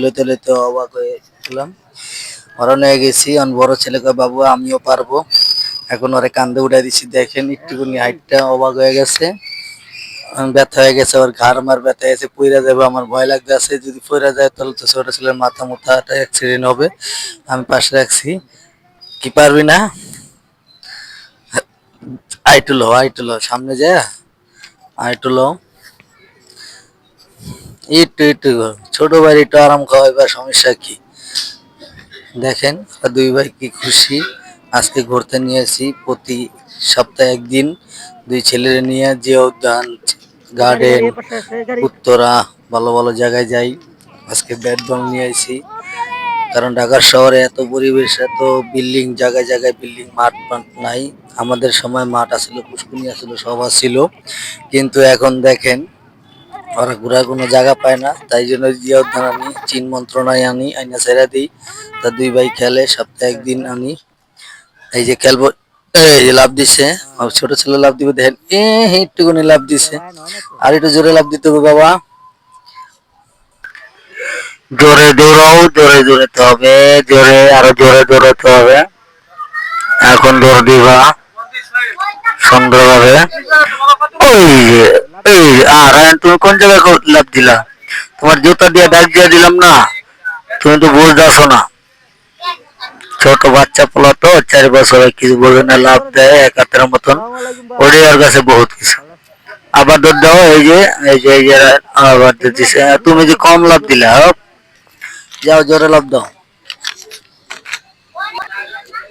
লইতে লইতে অবাক হয়েছিলাম। হরণ হয়ে গেছি। বড় ছেলে কয় বাবু আমিও পারবো। এখন ওরে কান্দে উঠাই দিছি, দেখেন একটুকুনি হাইটটা অবাক হয়ে গেছে, ব্যথা হয়ে গেছে, ওর ঘাড় মার ব্যথা হয়েছে, পইরা যাবে। আমার ভয় লাগতেছে, যদি পইরা যায় তাহলে তো ছোট ছেলের মাথা মুথাটা অ্যাক্সিডেন্ট হবে। আমি পাশে রাখছি। কি পারবি না? আইটুলো সামনে যায়, আইটুলো একটু একটু ছোট ভাই একটু আরাম খাওয়াইবার সমস্যা কি? দেখেন দুই ভাই কি খুশি। আজকে ঘুরতে নিয়েছি, প্রতি সপ্তাহে একদিন দুই ছেলেরে নিয়ে যে উদ্যান, গার্ডেন, উত্তরা ভালো ভালো জায়গায় যাই। আজকে ব্যাট বল নিয়ে আইছি, কারণ ঢাকার শহরে এত পরিবেশ, এত বিল্ডিং, জায়গায় জায়গায় বিল্ডিং, মাঠ মাঠ নাই। আমাদের সময় মাঠ আছিল, পুষ্কুনি আছিল, সব ছিল, কিন্তু এখন দেখেন ওরা ঘোরার কোনো জায়গা পায় না। তাই জন্য জিয়া উদ্যান আনি, চীন মন্ত্রণায় আনি, আইনা ছেড়ে দিই। তা দুই ভাই খেলে, সপ্তাহে একদিন আনি। এই যে খেলবো, এই যে লাভ দিছে, ছোট ছেলে লাভ দিবে, দেখেন একটুকুনি লাভ দিছে। আর একটু জোরে লাভ দিতে হবে বাবা, জোরে দৌড়াও, জোরে দৌড়াতে হবে, জোরে আরো জোরে দৌড়াতে হবে। এখন দৌড় দিবা সুন্দরভাবে। ওই যে, এই যে, আর তুমি কোন জায়গায় লাভ দিলা? তোমার জুতা দিয়ে ডাক দিয়ে দিলাম না, তুমি তো বুঝতে আসো না। ছোট বাচ্চা পোলা তো, 4 বছর, কিছু বোঝে না, লাভ দেয় এক হাতের মতন, ওটাই ওর কাছে বহুত কিছু। আবার দৌড় দাও, এই যে আবার দিচ্ছে। তুমি যে কম লাভ দিলা, যাও জোরে লাভ দাও।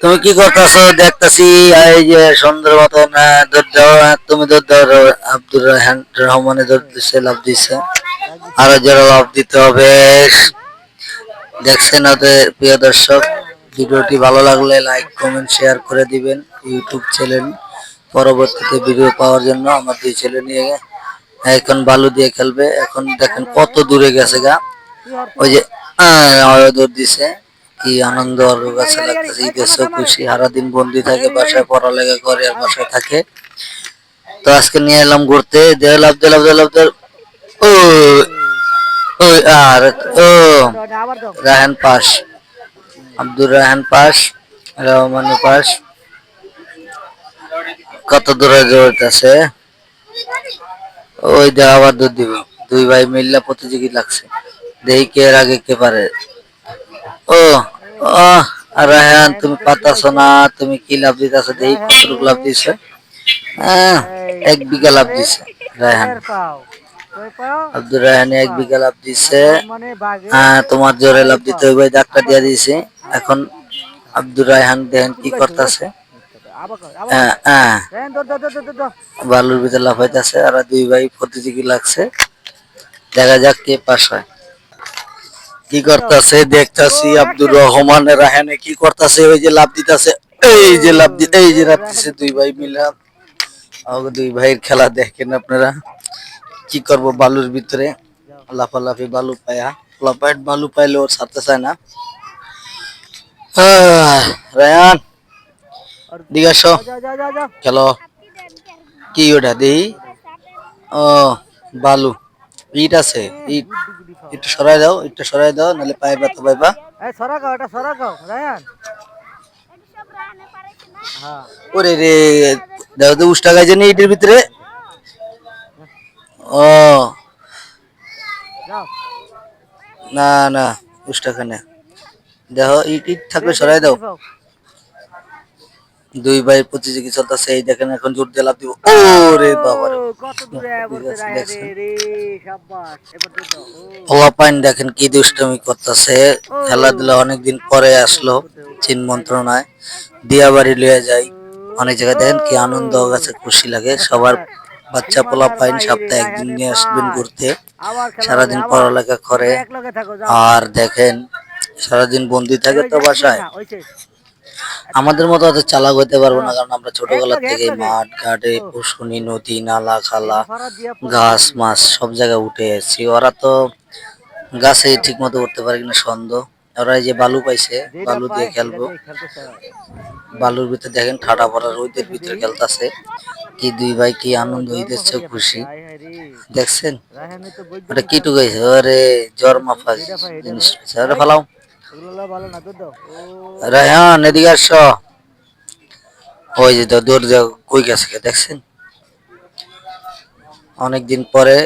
তুমি কি করতেছো দেখতেছি, এই যে সুন্দর মতন দৌড় দাও, তুমি দৌড় দাও। আব্দুর রহমানের দৌড় দিচ্ছে, লাভ দিচ্ছে, আরো জোরে লাভ দিতে হবে। দেখছেন ওদের প্রিয় দর্শক, ভিডিওটি ভালো লাগলে লাইক কমেন্ট শেয়ার করে দিবেন। ইউটিউব চ্যানেল পরবর্তীতে ভিডিও পাওয়ার জন্য আমার দুই ছেলে নিয়ে এখন বালু দিয়ে খেলবে। এখন দেখেন কত দূরে গেছে গা, ওই যে দৌড় দিছে। কি আনন্দ ওর কাছে লাগতেছে, ঈদেশও খুশি। সারাদিন বন্দি থাকে, বাসায় পড়ালেখা করে আর বাসায় থাকে। তো আজকে নিয়ে এলাম ঘুরতে, দে লাভ দে লাভ দে লাভ দে। ও ওই আর ও Raihan pass, Abdur Raihan pass, Rahman pass. কত দূরে দৌড়াইতেছে, ওই দে আবার দুধ দিব। দুই ভাই মিল্লা প্রতিযোগী লাগছে, দেখি কে এর আগে কে পারে। ও ও রায়হান, তুমি পাতাছো না, তুমি কি লাভ দিতেছো? দেখি কতটুকু লাভ দিছে। 1 বিঘা লাভ দিছে রায়হান, আব্দুর রায়হান 1 বিঘা লাভ দিছে। তোমার জোরে লাভ দিতে হইবে, ডাক্তার দিয়ে দিছে। এখন আব্দুর রায়হান দেখেন কি করতেছে, বালুর ভিতরে লাফাইতেছে। আর দুই ভাই প্রতিযোগী লাগছে, দেখা যাক কে পাস হয়। কি করতেছে দেখতাছি, আব্দুর রহমান রায়হানে কি করতেছে, ওই যে লাভ দিতেছে, এই যে লাভ দিতে, এই যে লাভ দিচ্ছে দুই ভাই মিলা। দুই ভাইয়ের খেলা দেখেন আপনারা। কি করব বালুর ভিতরে লাফালাফি, বালু পায়া লাফাইট, বালু পাইলে ওর ছাড়তে চায় না। রায়ান দিকে আসো, খেলো। কি ওটা দেই? ও বালু, ইট আছে, ইট একটু সরাই দাও, একটু সরাই দাও, নাহলে পায়ে ব্যথা পাইবা। ওরে রে, দেখো তো উষ্টা গাইছে নি ইটের ভিতরে। ও না না, উষ্টা খানে দেখো, ইট ইট থাকলে সরাই দাও। দুই ভাই প্রতিযোগী চলতেছে, এই দেখেন এখন জোর দিয়ে লাভ দিব। ওরে বাবা, পাইন দেখেন কি দুষ্টমি করতেছে। খেলাধুলা অনেকদিন পরে আসলো, চীন মন্ত্রণায় দিয়া বাড়ি লিয়ে যাই। অনেক জায়গায় দেখেন কি আনন্দ গেছে, খুশি লাগে সবার। বাচ্চা পোলা পাইন সপ্তাহে একদিন নিয়ে আসবেন ঘুরতে, সারাদিন পড়ালেখা করে। আর দেখেন সারাদিন বন্দি থাকে তো বাসায়। আমাদের মতো অত চালাক হইতে পারবো না, কারণ আমরা ছোটবেলা থেকে মাঠ ঘাটে, পুষ্কুনি, নদী, নালা, খালা, গাছ মাছ সব জায়গায় উঠে এসেছি। ওরা তো গাছে ঠিক মতো উঠতে পারে কিনা সন্দেহ। ওরা এই যে বালু পাইছে, বালু দিয়ে খেলবো। বালুর ভিতরে দেখেন ঠাডা ভরা রোদের ভিতরে খেলতেছে। কি দুই ভাই কি আনন্দ হইতেছে, খুশি দেখছেন। ওটা কি টুকাইছে, ওরে জ্বর মাফা জিনিস ওরে ফালাও। রায়হান এদিকে আস। ওই যে দৌড় দেওয়া কই গেছে দেখছেন। অনেকদিন পরে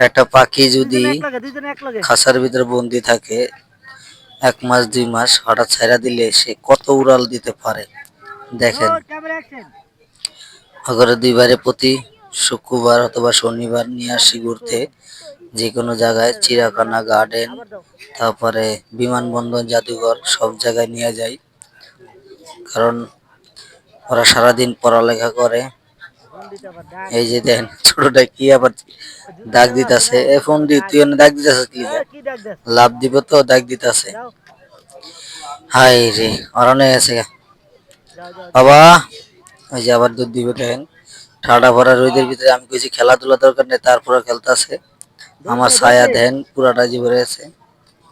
একটা পাখি যদি খাঁচার ভিতরে বন্দি থাকে 1 মাস 2 মাস, হঠাৎ ছাইড়া দিলে সে কত উড়াল দিতে পারে দেখেন। আগরে দুইবারে প্রতি শুক্রবার অথবা শনিবার নিয়ে আসি ঘুরতে, যে কোনো জায়গায় চিড়িয়াখানা, গার্ডেন, তারপরে বিমানবন্দর, জাদুঘর, সব জায়গায় নিয়ে যাই। কারণ ওরা সারাদিন পড়ালেখা করে। এই যে দেখেন ছোটটা কি আবার ডাক দিতেছে, এ ফোন দি তুই ডাক দিতেছিস কি, লাভ দিব তো ডাক দিতেছে। হাই রে অরণে গেছে বাবা। ওই যে আবার দুধ দিব দেখেন, ঠাডা ভরা রোদের ভিতরে। আমি কইছি খেলাধুলা দরকার নেই, তারপরে খেলতেছে। আমার ছায়া দেন পুরাটা জীবনে আছে।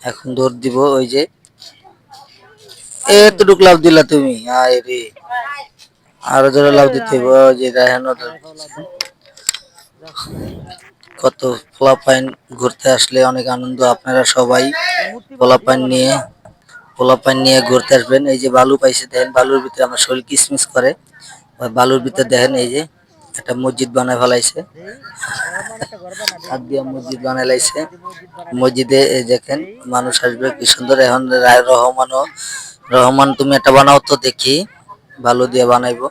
এখন দৌড় দিব, ওই যে এতটুক লাভ দিলা তুমি, আয় রে আরো জোরে লাভ দিতে হবে। ওই যে রায়হান কত পোলাপাইন ঘুরতে আসলে অনেক আনন্দ। আপনারা সবাই পোলাপাইন নিয়ে ঘুরতে আসবেন। এই যে বালু পাইছে দেখেন, বালুর ভিতরে আমার শরীর কিসমিস করে। ওই বালুর ভিতরে দেখেন এই যে একটা মসজিদ বানায় ফেলাইছে, হাত দিয়া মসজিদ বানাই লাইছে। মসজিদে এই দেখেন মানুষ আসবে কি সুন্দর। এখন রহমান তুমি একটা বানাও তো দেখি, বালু দিয়া বানাইবো।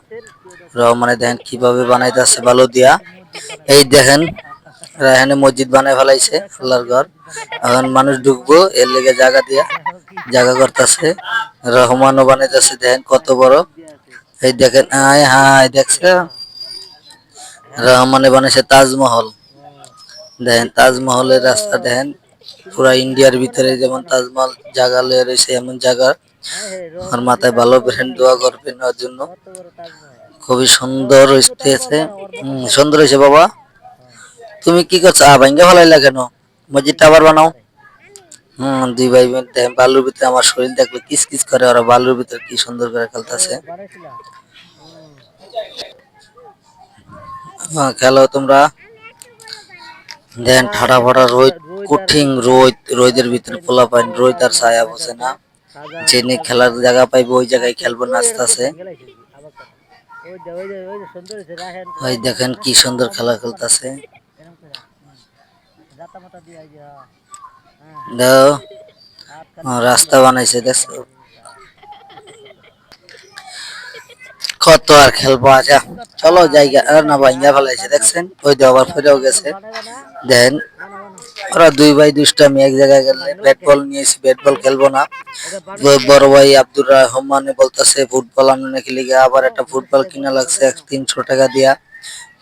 রহমানে দেখেন কিভাবে বানাইতেছে বালু দিয়া। এই দেখেন রায়হানে মসজিদ বানাই ফেলাইছে, আল্লাহর ঘর। এখন মানুষ ঢুকবো এর লেগে জায়গা দিয়া জায়গা করতেছে। রহমানও বানাইতেছে দেখেন কত বড়। এই দেখেন আয় হায় দেখছে, রহমানে বানাইছে তাজমহল। দেখেন তাজমহলের রাস্তা দেখেন, পুরা ইন্ডিয়ার ভিতরে যেমন তাজমহল জায়গা লয়ে রয়েছে এমন জায়গা। আর মাথায় ভালো ব্র্যান্ড দোয়া করবেন ওর জন্য। খুবই সুন্দর হইতেছে, সুন্দর হয়েছে বাবা। তুমি কি করছো, ভাঙ্গা ফেলাইলা কেন, মসজিদটা আবার বানাও। দুই ভাই বোন দেখেন বালুর ভিতরে, আমার শরীর দেখলে কিস কিস করে। ওরা বালুর ভিতরে কি সুন্দর করে খেলতেছে। খেলো তোমরা। দেন ঠাডা ফাডা রোদ, কঠিন রোদ, রোদের ভিতরে পোলাপাইন, রোদ আর ছায়া বসে না। জেনে খেলার জায়গা পাইবো ওই জায়গায় খেলবো নাচতেছে। ওই দেখেন কি সুন্দর খেলা খেলতেছে। রাস্তা বানাইছে দেখছো, কত আর খেলবো। আচ্ছা চলো জায়গা আর না ভাঙ্গা ফেলাইছে দেখছেন। ওই দিয়ে আবার ফিরেও গেছে। দেন ওরা দুই ভাই দুষ্টামি, এক জায়গায় গেলে ব্যাট বল নিয়েছি, ব্যাট বল খেলবো না। বড় ভাই আব্দুর রহমানে বলতেছে ফুটবল আনো নাকি লিগে, আবার একটা ফুটবল কিনা লাগছে 300 টাকা দিয়া।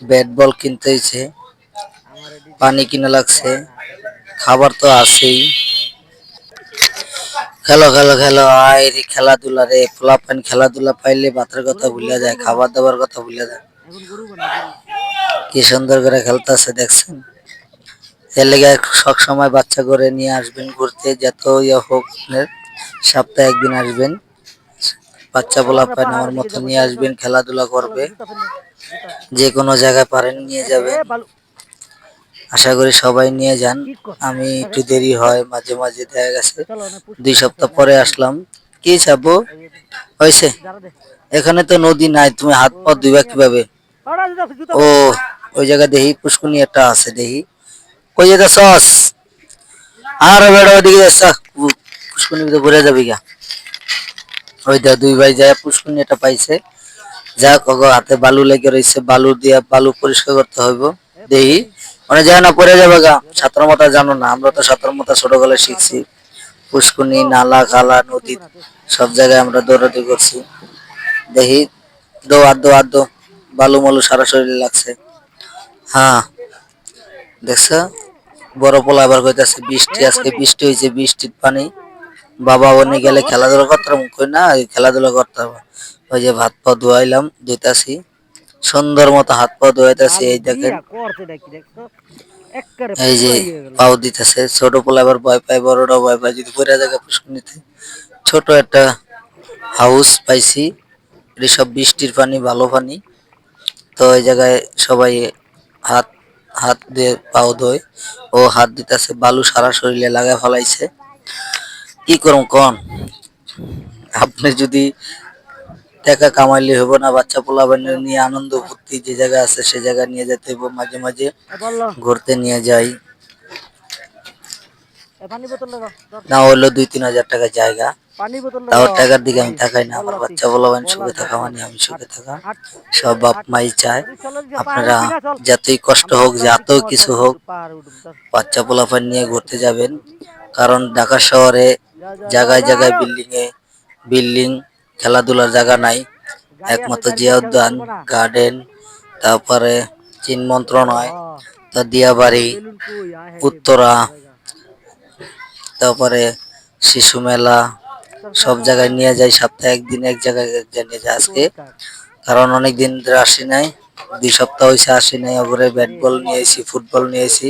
ব্যাট বল কিনতে হয়েছে, পানি কিনা লাগছে, খাবার তো আছেই। খেলো খেলো খেলো, আয় রে খেলাধুলা রে। পোলাপান খেলাধুলা পাইলে ভাতের কথা ভুলে যায়, খাবার দাবার কথা ভুলে যায়। কি সুন্দর করে খেলতেছে দেখছেন। এর লেগে সব সময় বাচ্চা করে নিয়ে আসবেন ঘুরতে, যত ইয়ে হোক আপনার, সপ্তাহে একদিন আসবেন। বাচ্চা পোলাপান আমার মতো নিয়ে আসবেন, খেলাধুলা করবে। যে কোনো জায়গায় পারেন নিয়ে যাবেন, আশা করি সবাই নিয়ে যান। আমি একটু দেরি হয় মাঝে মাঝে, দেখা গেছে 2 সপ্তাহ পরে আসলাম। কি চাবো হয়েছে, এখানে তো নদী নাই, তুমি হাত পা ধুইবা কিভাবে। ও ওই জায়গায় দেখি পুষ্কুনি একটা আছে, দেখি কই যেতে সস। আর বেড়া ওইদিকে পুষ্কুনির ভিতরে ঘুরে যাবি গা। ওই দা দুই ভাই যায় পুষ্কুনি একটা পাইছে। যাক হাতে বালু লেগে রয়েছে, বালু দিয়ে বালু পরিষ্কার করতে হইব। দেখি মানে যায় না পড়ে যাবে গা। সাঁতার মাথা জানো না, আমরা তো সাঁতার মাথা ছোটবেলায় শিখছি। পুষ্কুনি, নালা, খালা, নদী সব জায়গায় আমরা দৌড়াদৌড়ি করছি। দেখি দো আর দো আর দো, বালু মালু সারা শরীরে লাগছে। হ্যাঁ দেখছো, বড় পোলা আবার কইতাছে বৃষ্টি, আজকে বৃষ্টি হয়েছে, বৃষ্টির পানি। বাবা বনে গেলে খেলাধুলা করতে হবে, কই না খেলাধুলা করতে হবে। ওই যে ভাত পা ধোয়াইলাম, ধুইতাছি সুন্দর মতো হাত পা ধোয়াইতাছি। এই দেখেন এই যে পাও দিতেছে, ছোট পোলা আবার ভয় পায়, বড়রা ভয় পায় যদি পড়ে জায়গা প্রশ্ন নিতে। ছোট একটা হাউস পাইছি, এটি সব বৃষ্টির পানি, ভালো পানি। তো এই জায়গায় সবাই হাত হাত দিয়ে পাও ধোয়, ও হাত দিতেছে, বালু সারা শরীরে লাগায় ফেলাইছে। কি করুম কন, আপনি যদি টাকা কামাইলে হইব না, বাচ্চা পোলা নিয়ে আনন্দ ফুর্তি যে জায়গা আছে সে জায়গা নিয়ে যেতে হইব, মাঝে মাঝে ঘুরতে নিয়ে যাই। না হইলো 2-3 হাজার টাকা জায়গা, তাও টাকার দিকে আমি তাকাই না, আমার বাচ্চা পোলা সুখে থাকা মানে আমি সুখে থাকা। সব বাপ মাই চায় আপনারা যতই কষ্ট হোক, যত কিছু হোক, বাচ্চা পোলাপান নিয়ে ঘুরতে যাবেন। কারণ ঢাকা শহরে জায়গায় জায়গায় বিল্ডিং, খেলাধুলার জায়গা নাই। একমাত্র জিয়া উদ্যান, গার্ডেন, তারপরে চীন মন্ত্রণালয়, তা দিয়াবাড়ি, উত্তরা, তারপরে শিশু মেলা, সব জায়গায় নিয়ে যাই। সপ্তাহে একদিন এক জায়গায় নিয়ে যায় আজকে, কারণ অনেকদিন ধরে আসি নাই, 2 সপ্তাহ হয়েছে আসি নাই। ওপরে ব্যাট বল নিয়েছি, ফুটবল নিয়েছি,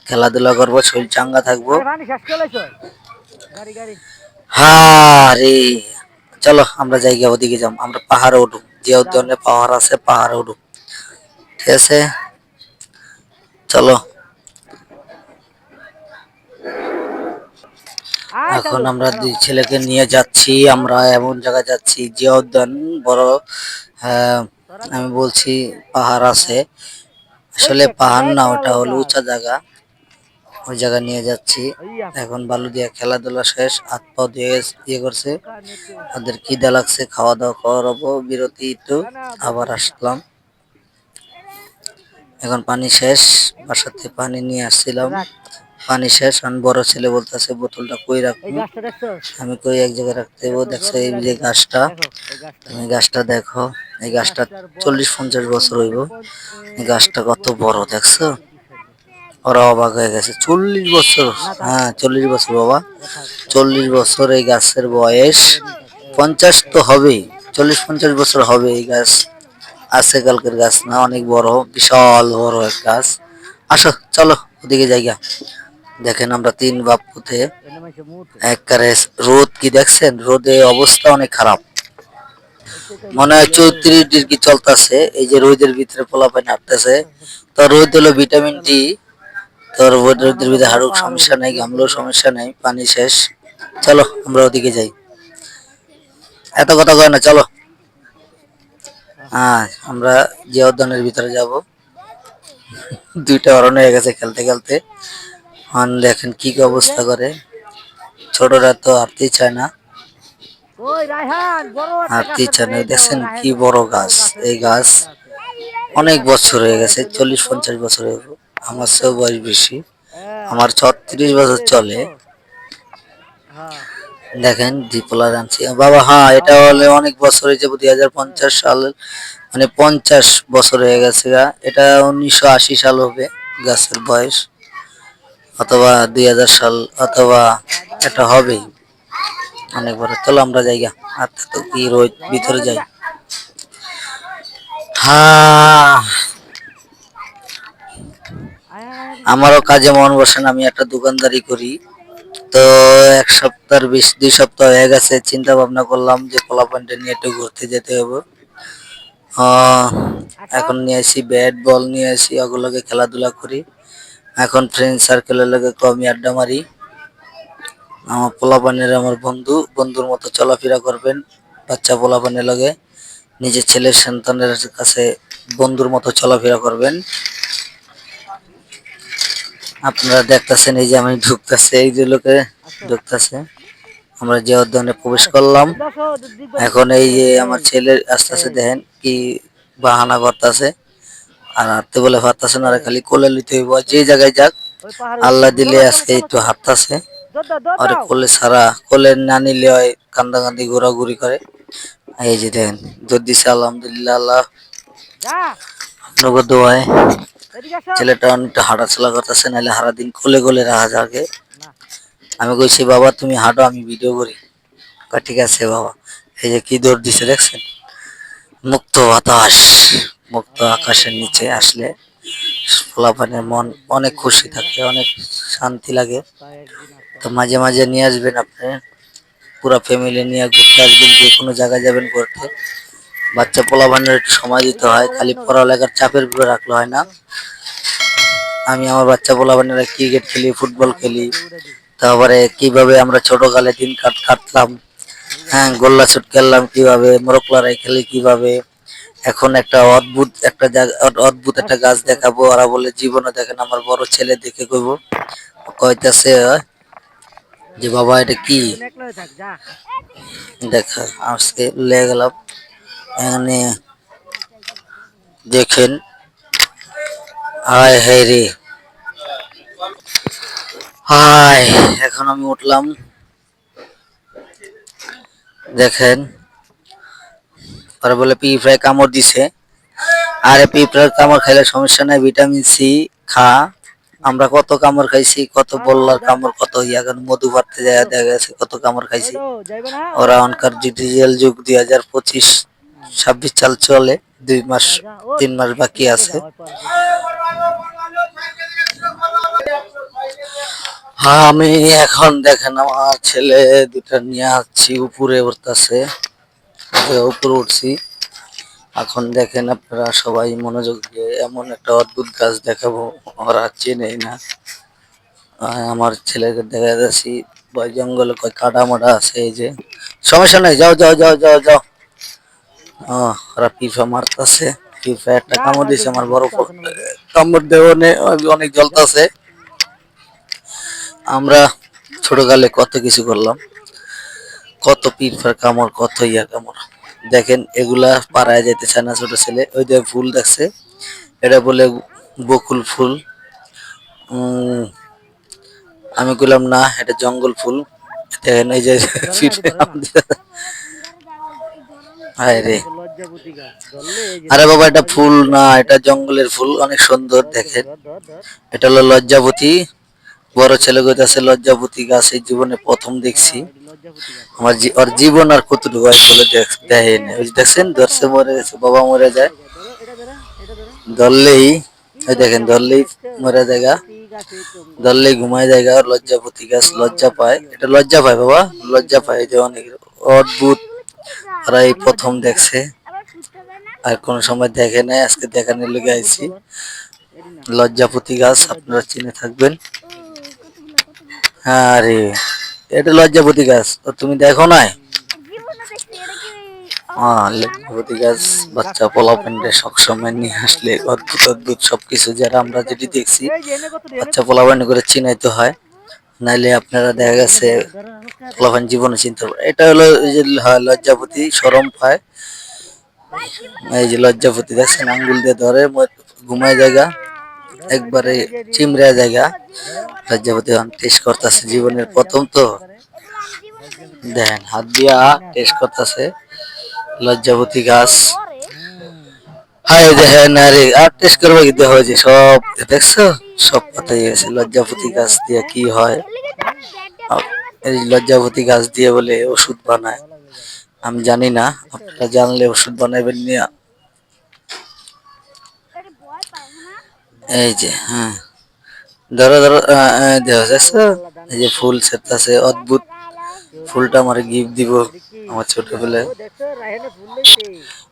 খেলাধুলা করবো, শরীর চাঙ্গা থাকবো। হ্যাঁ রে, চলো আমরা জায়গা ওদিকে যাম, আমরা পাহাড়ে উঠুম, যে উদ্যানে পাহাড় আছে পাহাড়ে উঠুম, ঠিক আছে চলো। এখন আমরা 2 ছেলেকে নিয়ে যাচ্ছি, আমরা এমন জায়গায় যাচ্ছি জিয়া উদ্যান, বড় আমি বলছি পাহাড় আছে, আসলে পাহাড় না, ওটা হলো উঁচা জায়গা, ওই জায়গা নিয়ে যাচ্ছি। এখন বালু দিয়ে খেলাধুলা শেষ, হাত পা দিয়ে ইয়ে করছে, ওদের খিদা লাগছে, খাওয়া দাওয়া করাবো, বিরতি একটু, আবার আসলাম। এখন পানি শেষ, বাসাতে পানি নিয়ে আসছিলাম, পানি শেষ। আমি বড় ছেলে বলতেছে বোতলটা কই রাখবো, আমি কই এক জায়গায় রাখতে হইব। দেখছো এই যে গাছটা, তুমি গাছটা দেখো, এই গাছটা 40-50 বছর হইব, এই গাছটা কত বড় দেখছো। ওরা অবাক হয়ে গেছে, 40 বছর? হ্যাঁ 40 বছর বাবা, 40 বছর এই গাছের বয়স। 50 তো হবেই, 40-50 বছর হবে এই গাছ। আছে কালকের গাছ না, অনেক বড়, বিশাল বড় এক গাছ। আসো চলো ওদিকে জায়গা। দেখেন আমরা 3 বাপ পুতে, একবারে রোদ কি দেখছেন, রোদে অবস্থা অনেক খারাপ, মনে হয় 34 ডিগ্রি চলতেছে। এই যে রোদের ভিতরে পোলাপান হাঁটতেছে, তো রোদ হলো ভিটামিন ডি, তোর রোদের ভিতরে হাড়ুর সমস্যা নেই, ঘামলেও সমস্যা নেই, পানি শেষ। চলো আমরা ওদিকে যাই, এত কথা কয় না, চলো। হ্যাঁ আমরা জিয়া উদ্যানের ভিতরে যাব। 2টা হরণ হয়ে গেছে খেলতে খেলতে, দেখেন কি কি অবস্থা করে, ছোটরা তো হাঁটতেই চায় না, হাঁটতেই চায় না। দেখছেন কি বড় গাছ, এই গাছ অনেক বছর হয়ে গেছে, 40-50 বছর হয়ে গেছে। আমার চেয়েও বয়স বেশি, আমার 36 বছর চলে। দেখেন ডিপোলার আনছি বাবা, হ্যাঁ এটা হলে অনেক বছর হয়েছে, 2050 সাল, মানে 50 বছর হয়ে গেছে গা। এটা 1980 সাল হবে গাছের বয়স, অথবা 2000 সাল, অথবা এটা হবেই অনেক বড়। চলো আমরা যাইগা, আর তো কি রোদ, ভিতরে যাই। হ্যাঁ আমারও কাজে মন বসে না, আমি একটা দোকানদারি করি। তো 1 সপ্তাহ বেশি, 2 সপ্তাহ হয়ে গেছে, চিন্তা ভাবনা করলাম যে পোলাপানটা নিয়ে একটু ঘুরতে যেতে হবে। এখন নিয়ে আসি ব্যাট বল, নিয়ে আসি, ওগুলোকে খেলাধুলা করি। এখন ফ্রেন্ড সার্কেলের লগে কমই আড্ডা মারি। আমার পোলাপানের আমার বন্ধু, বন্ধুর মতো চলাফেরা করবেন, বাচ্চা পোলাপানের লগে নিজের ছেলের সন্তানের কাছে বন্ধুর মতো চলাফেরা করবেন। আপনারা দেখতেছেন এই যে আমি ঢুকতেছে, এই যে লোকে ঢুকতেছে, আমরা যে উদ্যানে প্রবেশ করলাম। এখন এই যে আমার ছেলে আস্তে আস্তে দেখেন কি বাহানা করতেছে, আর হাঁটতে বলে পারতেছে না, খালি কোলে লিতে হইব, যে জায়গায় যাক আল্লাহ দিলে আজকে একটু হাঁটতেছে। আর কোলে ছাড়া, কোলে না নিলে হয় কান্দাকান্দি ঘোরাঘুরি করে। এই যে দেখেন দুধ দিছে, আলহামদুলিল্লাহ, আল্লাহ আপনাকে দোয়ায় ছেলেটা অনেকটা হাঁটাচলা করতেছে, নাহলে সারাদিন কোলে কোলে রাখা যাকে। আমি কইছি বাবা তুমি হাঁটো, আমি ভিডিও করি। ঠিক আছে বাবা। এই যে কি দৌড় দিছে দেখছেন, মুক্ত বাতাস, মুক্ত আকাশের নিচে আসলে পোলাপানের মন অনেক খুশি থাকে, অনেক শান্তি লাগে। তো মাঝে মাঝে নিয়ে আসবেন আপনি, পুরো ফ্যামিলি নিয়ে ঘুরতে আসবেন, যে কোনো জায়গায় যাবেন ঘুরতে। বাচ্চা পোলাপানের একটু সময় দিতে হয়, খালি পড়ালেখার চাপের উপরে রাখলে হয় না। আমি আমার বাচ্চা পোলাপানেরা ক্রিকেট খেলি, ফুটবল খেলি, তারপরে কিভাবে আমরা ছোটকালে দিন কাটলাম, হ্যাঁ, গোল্লা ছুট খেললাম কিভাবে, মোরগ লড়াই খেলি কিভাবে। এখন একটা অদ্ভুত একটা গাছ দেখাবো, ওরা বলে জীবনে দেখেন। আমার বড় ছেলে দেখে কইব, কইতাছে যে বাবা এটা কি, দেখা আজকে লেগে গেলাম এখানে। দেখেন, হায় হায় রে, হায়। এখন আমি উঠলাম, দেখেন ওরা বলে পিঁপড়ায় কামড় দিছে। আরে পিঁপড়ার কামড় খাইলে সমস্যা নাই, ভিটামিন সি খা। আমরা কত কামড় খাইছি, কত বল্লার কামড়, কত ইয়াগান মধু পাড়তে যায় দেখা গেছে কত কামড় খাইছি। ওরা অনকার ডিজিটাল যুগ 2025-26 সাল চলে, 2 মাস 3 মাস বাকি আছে। হ্যাঁ, আমি এখন দেখেন আমার ছেলে দুটা নিয়ে আসছি, উপরে উঠতেছে, উপরে উঠছি। এখন দেখেন আপনারা সবাই মনোযোগ দিয়ে, এমন একটা অদ্ভুত গাছ দেখাবো, ওরা চেনেই না। আমার ছেলেকে দেখা যাচ্ছি বয় জঙ্গলে কয় কাটা মাটা আছে, এই যে সমস্যা নাই, যাও যাও যাও যাও যাও। ওরা পিফা মারতেছে, পিফা একটা কামড় দিছে আমার বড়, কামড় দেওয়া অনেক জ্বলতেছে। আমরা ছোটকালে কত কিছু করলাম, কত পিফার কামড়, কত ইয়ার কামড়। দেখেন এগুলা পাড়ায় যেতে চায় না ছোট ছেলে, ওই যে ফুল দেখছে, এটা বলে বকুল ফুল। আমি বললাম না, এটা জঙ্গল ফুল। দেখেন এই যে হায় রে, আরে বাবা এটা ফুল না, এটা জঙ্গলের ফুল, অনেক সুন্দর। দেখেন এটা হলো লজ্জাবতী। বড় ছেলে কইতাছে লজ্জাবতী গাছ এই জীবনে প্রথম দেখছি। ওর জীবন আর কতটুকু হয় বলে দেখেন, ওই যে দেখছেন ধরছে, মরে গেছে, বাবা মরে যায় ধরলেই, ওই দেখেন ধরলেই মরে জায়গা, ধরলেই ঘুমায় জায়গা। লজ্জাপতি গাছ লজ্জা পায়, এটা লজ্জা পায় বাবা, লজ্জা পায়। এই যে অনেক অদ্ভুত, ওরা এই প্রথম দেখছে, আর কোন সময় দেখে নাই, আজকে দেখানোর লেগে আইছি। লজ্জাপতি গাছ আপনারা চিনে থাকবেন। হ্যাঁ রে, এটা লজ্জাপতি গাছ, তুমি দেখো নাই? লজ্জাপতি গাছ বাচ্চা পোলাপানরে সবসময় নিয়ে আসলে অদ্ভুত অদ্ভুত সবকিছু যারা আমরা যেটি দেখছি, বাচ্চা পোলাপান করে চিনাইতে হয়, নাইলে আপনারা দেখা গেছে পোলাপান জীবনে চিনতে পারে। এটা হলো এই যে লজ্জাপতি, সরম পায়। এই যে লজ্জাপতি দেখছেন, আঙ্গুল দিয়ে ধরে ঘুমায় জায়গা, একবারে চিমড়া জায়গা। লজ্জাপতি টেস্ট করতেছে, জীবনের প্রথম তো দেখেন হাত দিয়া টেস্ট করতেছে লজ্জাপতি গাছ। হাই দেখেন, আরে আর টেস্ট করবো কি, দেখো যে সব দেখছো, সব কথাই গেছে। লজ্জাপতি গাছ দিয়ে কি হয়, এই লজ্জাপতি গাছ দিয়ে বলে ওষুধ বানায়, আমি জানি না, আপনারা জানলে ওষুধ বানাইবেন নিয়া। এই যে হ্যাঁ, ধরো ধরো, দেখছো এই যে ফুল ছেড়তেছে, অদ্ভুত ফুলটা আমার গিফট দিব আমার ছোটবেলায়।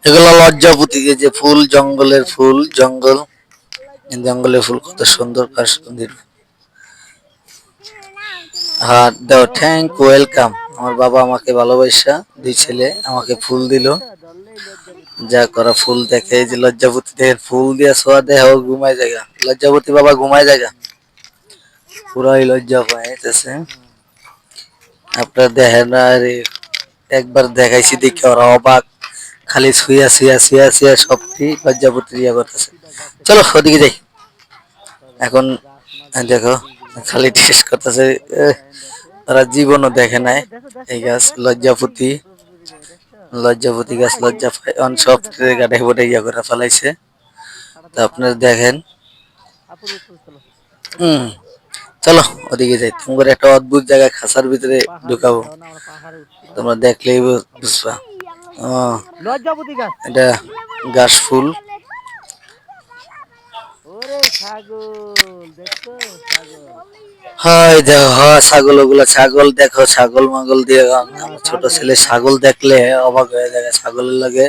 এগুলো লজ্জাপতি, যে ফুল, জঙ্গলের ফুল, জঙ্গলের ফুল কত সুন্দর কাশ্মীর। হ্যাঁ দাও, থ্যাংক ওয়েলকাম। আমার বাবা আমাকে ভালোবাসা, 2 ছেলে আমাকে ফুল দিল, যা করা ফুল দেখে। এই যে লজ্জাপতি দেখেন, ফুল দিয়ে ছোঁয়া দেয়, ঘুমায় জায়গা। লজ্জাপতি বাবা ঘুমায় জায়গা, পুরাই লজ্জা পাইতেছে। আপনার দেখেন, আরে একবার দেখাইছি দেখে ওরা অবাক, খালি শুয়া শুয়া শুয়া শুয়া সবটি লজ্জাপতি ইয়া করতেছে। চলো ওদিকে যাই এখন। দেখো খালি টেস্ট করতেছে, ওরা জীবনও দেখে নাই এই গাছ। লজ্জাপতি, লজ্জাপতি গাছ লজ্জা পায়, সব গাড়ে বোটে ইয়া করে ফেলাইছে। তো আপনারা দেখেন, হম, চলো ওদিকে যাই। তোমার একটা অদ্ভুত জায়গায় খাঁচার ভিতরে ঢুকাবো, তোমরা দেখলেই বুঝবা। এটা গাছ ফুল, ওরে ছাগল দেখছো ছাগল। হয় দেখো, হয় ছাগল, ওগুলো ছাগল দেখো, ছাগল মাগল দিয়ে হ্যাঁ আমার ছোট ছাগল ছেলে ছাগল। ছাগল দেখলে অবাক হয়ে যায়, ছাগলের লাগে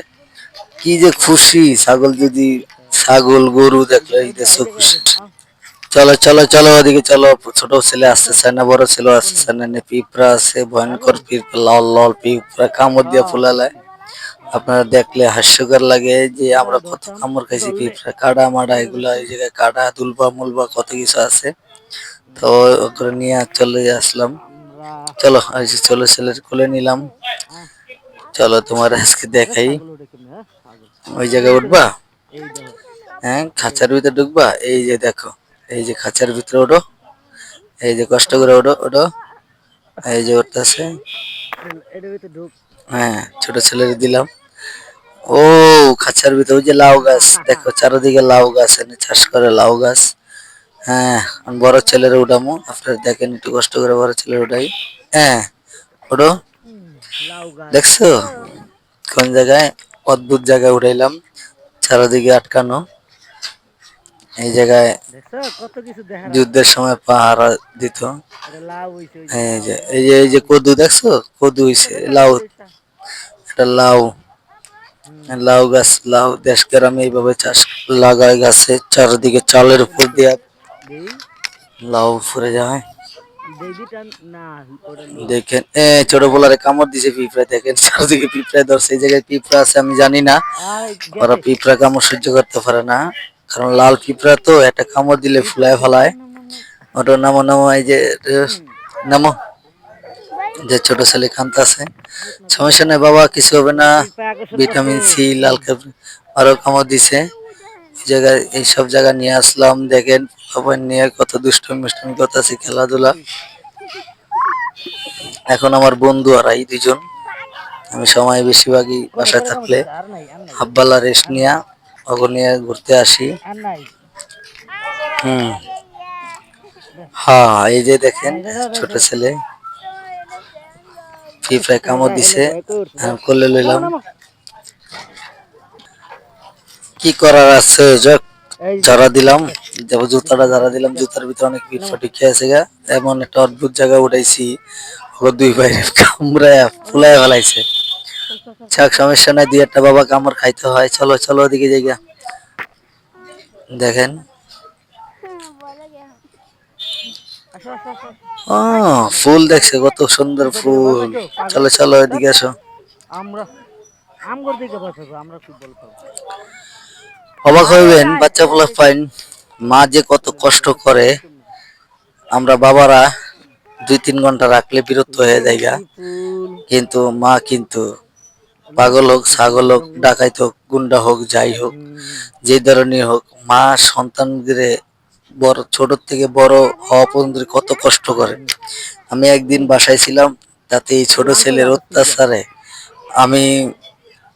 কি যে খুশি, ছাগল যদি ছাগল গরু দেখলে এই দেশে খুশি। চলো চলো চলো ওদিকে চলো, ছোট ছেলে আসতেছে না, বড় ছেলে আসতেছে না, পিঁপড়া আছে ভয়ঙ্কর পিঁপড়া, লাল লাল পিঁপড়া কামড় দিয়ে হ্যাঁ ফুলালে, দেখছি। আপনারা দেখলে হাস্যকর লাগে যে এটা আমরা কত ধরতাম কামড় খাইছি ধরলে পিঁপড়া, কাটা মাডা ধরে এগুলা, দেখছো। এই জায়গায় কাটা দুলবা মুলবা কত কিছু আছে। তো ওগুলো নিয়ে চলে আসলাম। আমরা চলো এই যে চলো ছেলের কোলে নিলাম, আহ, চলো তোমার আজকে এটা দেখাই। ছাগল ওটা কেমনে হ্যাঁ ছাগল। ওই এই জায়গায় ভিতরে উঠবা, এই দেখো হ্যাঁ এই খাঁচার ভিতরে ঢুকবা, এই যে দেখো, এই যে খাঁচার ভিতরে ওঠো, এই যে কষ্ট করে ওঠো ওঠো, এই যে উঠতেছে। এটার ভিতরে ঢুক। হ্যাঁ ছোট ছেলের দিলাম। ও খাঁচার ভিতরে ওই যে লাউ গাছ দেখো, চারিদিকে লাউ গাছ, এনে চাষ করে লাউ গাছ। হ্যাঁ আমি বড় ছেলের উঠামো, আপনারা দেখেন একটু কষ্ট করে বড় ছেলের উঠাই। হ্যাঁ ওঠো, হুম, লাউ গাছ দেখছো কোন জায়গায়, অদ্ভুত জায়গায় উঠাইলাম, চারিদিকে আটকানো। এই জায়গায় দেখছো কত কিছু দেখার আছে। যুদ্ধের সময় পাহারা দিত। এটা লাউ হইছে ওই যে এই লাউ যে দেখো এই ওই যে যে এই যে লাউ হইছে। কদু দেখছো, কদু হইছে দেখো লাউ, এই যে এটা লাউ, হুম লাউ গাছ, লাউ দেশ গ্রামে এইভাবে চাষ লাগায় গাছে, চারিদিকে চালের উপর দিয়ে দেই লাউ ফুরে যায়। দেবিটা না ওটা লই। দেখেন এ ছোট পোলারে কামড় দিছে পিঁপড়া, দেখেন চারদিকে পিঁপড়া ধরছে, এই জায়গায় পিঁপড়া আছে আমি জানি না, আর ওরা গেছে। পিঁপড়া কামড় সহ্য করতে পারে না, কারণ লাল পিঁপড়া তো একটা কামড় দিলে এই ফুলায় নাম ফেলায়। নাম নাম নাম নাম। ওটা নামো নামো, এই যে হুম নামো, যে ছোট ছেলে কাঁদতেছে, বুঝ না বুঝ সমস্যা না। নেই বাবা, কিছু হবে না, পিঁপড়া আকর্ষণ করছে। ভিটামিন সি লাল কাপড় আরো কামড় দিছে। এই জায়গায় এইসব জায়গা নিয়ে আসলাম, দেখেন সবাই নিয়ে কত দুষ্টুমি মিষ্টুমি করতেছি, খেলাধুলা। এখন আমার বন্ধু আর এই দুজন, আমি সময় বেশিরভাগই কোনে বাসায় কোনে কামড় থাকলে দিছে আর নাই আর নাই হাব্বালা রেস্ট আর নাই নিয়া ওগো নিয়ে ঘুরতে আসি। আর নাই। হুম, দে, হ্যাঁ এই যে দেখেন নাই দাও দাও ছোট দাও। ছেলে ফিফায় কামড় এলে দিছে, ভয় করছে দাও। আমি কোলে নামো লইলাম, নামো। কি করার আছে, যাক এই যে যারা দিলাম, দে যেমন দে জুতাটা দে যারা দিলাম, দে জুতার ভিতরে অনেক নামো। পিঁপড়া ঢুকে আছে গা, এমন একটা অদ্ভুত জায়গা উঠাইছি, ও দুই বাইরে কামড়ায় ওরে ফুলায় বাবা ফেলাইছে। চল চল চল চল যাক চল। সমস্যা নাই, দুই একটা বাবা কামড় খাইতে হয়, চলো চলো ওদিকে জায়গা দেখেন। আসো আসো আসো আসো। ও আয়, ফুল দেখছে কত সুন্দর পিঁপড়া দেখে ভয় ফুল, পাইছো পাগল। চলো চলো ধ্যাৎ, এদিকে আসো। আমরা আম করে দিকে ভয় পাবো আমরা কি বল পাবো। অবাক আয় এই হইবেন আয় বাচ্চা এই পোলা এই পাইন, মা যে কত ওরে বাবা কষ্ট এটা করে, ধরবো কেমনে। আমরা বাবারা 2-3 ঘন্টা রাখলে বিরক্ত হয়ে ফুল যায়গা, কি ফুল। কিন্তু মা কিন্তু নাও পাগল হোক কিছু ছাগল হোক জঙ্গল। ডাকাইত হোক গুন্ডা হোক যাই হোক, হুম যে ধরনের হোক, মা সন্তানদের বড় ছোট থেকে বড় হওয়া পর্যন্ত কত কষ্ট করে। হুম। আমি একদিন বাসায় ছিলাম, তাতে এই ছোট আম কই ছেলের আম পিজ্জা। অত্যাচারে আমি